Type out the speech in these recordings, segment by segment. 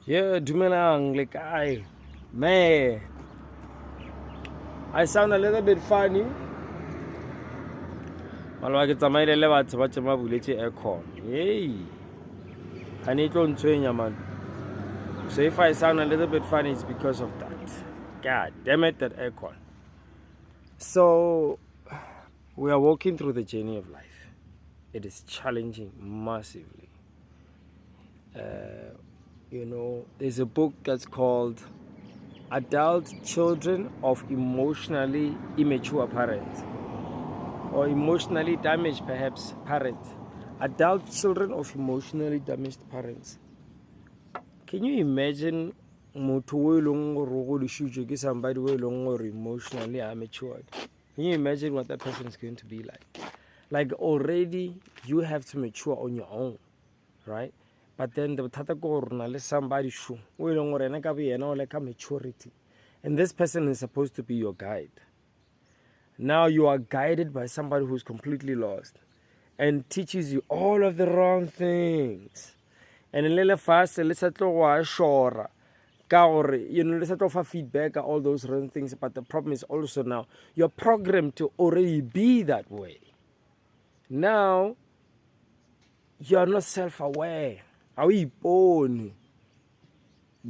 Yeah, dumelang, like man, I sound a little bit funny. Malwa ke tsamaile le batho ba tsema buletse aircon. Hey, I need to ntshwenya man. So if I sound a little bit funny, it's because of that. God damn it, that aircon. So we are walking through the journey of life. It is challenging massively. There's a book that's called Adult Children of Emotionally Immature Parents, or emotionally damaged, perhaps, parents. Adult children of emotionally damaged parents. Can you imagine motho o eleng gore o godisitswe ke somebody o eleng gore emotionally matured? Can you imagine what that person is going to be like? Like already you have to mature on your own, right? But then the bothata ke gore na le somebody o eleng gore ena ka bo yena o leka maturity, and this person is supposed to be your guide. Now you are guided by somebody who's completely lost and teaches you all of the wrong things. And in little fast, let's sure let's feedback all those wrong things. But the problem is also now you're programmed to already be that way. Now you are not self-aware. Are we born?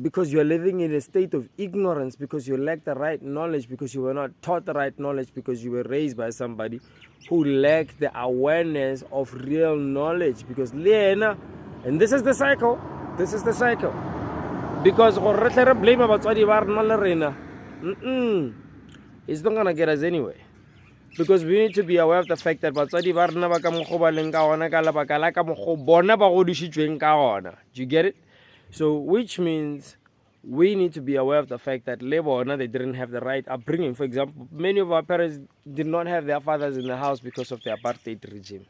Because you're living in a state of ignorance, because you lack the right knowledge, because you were not taught the right knowledge, because you were raised by somebody who lacked the awareness of real knowledge. Because Lena, and this is the cycle. This is the cycle. Because blame about it's not gonna get us anywhere. Because we need to be aware of the fact that do you get it? So which means we need to be aware of the fact that they didn't have the right upbringing. For example, many of our parents did not have their fathers in the house because of the apartheid regime,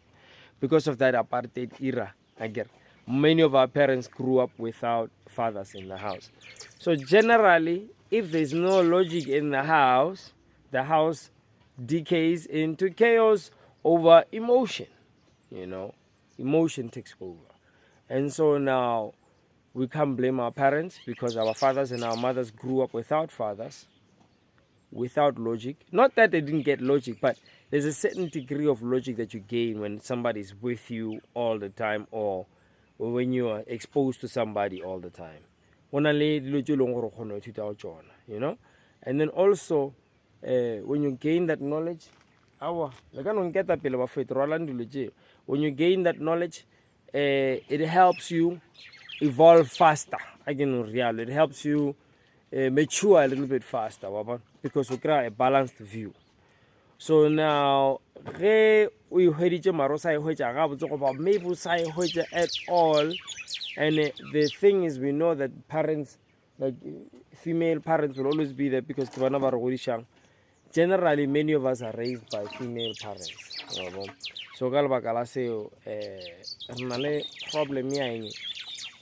because of that apartheid era. Again, many of our parents grew up without fathers in the house. So generally, if there's no logic in the house decays into chaos over emotion. Emotion takes over. And so now we can't blame our parents because our fathers and our mothers grew up without fathers, without logic. Not that they didn't get logic, but there's a certain degree of logic that you gain when somebody is with you all the time, or when you are exposed to somebody all the time. And then also, when you gain that knowledge, when you gain that knowledge, it helps you evolve faster. It helps you mature a little bit faster, because we create a balanced view. So now, we maybe at all, and the thing is, we know that parents, like female parents, will always be there because generally many of us are raised by female parents. So problem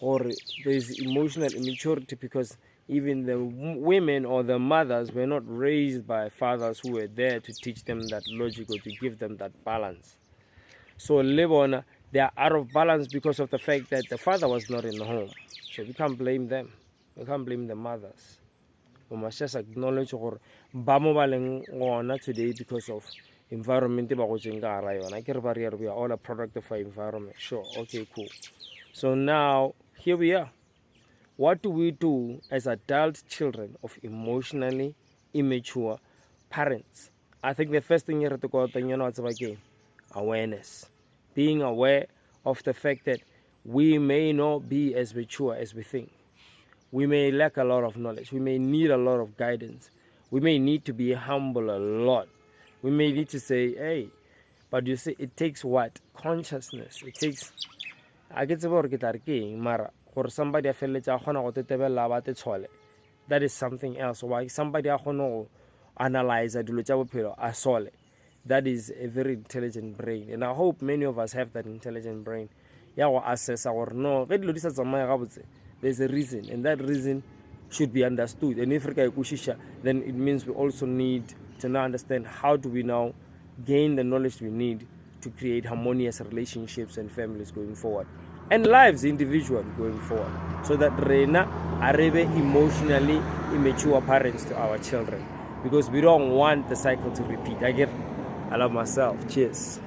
or there's emotional immaturity because even the women or the mothers were not raised by fathers who were there to teach them that logic or to give them that balance. So Lebona, they are out of balance because of the fact that the father was not in the home. So we can't blame them. We can't blame the mothers. We must just acknowledge or today because of environment. We are all a product of our environment. Sure, okay, cool. So now here we are. What do we do as adult children of emotionally immature parents? I think the first thing you have to go again, awareness. Being aware of the fact that we may not be as mature as we think. We may lack a lot of knowledge. We may need a lot of guidance. We may need to be humble a lot. We may need to say, hey, but you see, it takes what? Consciousness. It takes, I get mara, or somebody that is something else. Why somebody analyze a that is a very intelligent brain, and I hope many of us have that intelligent brain. Assess our no. There's a reason, and that reason should be understood. And if then it means we also need to now understand how do we now gain the knowledge we need to create harmonious relationships and families going forward. and lives individually going forward, so that rena are emotionally immature parents to our children, because we don't want the cycle to repeat. I love myself. Cheers.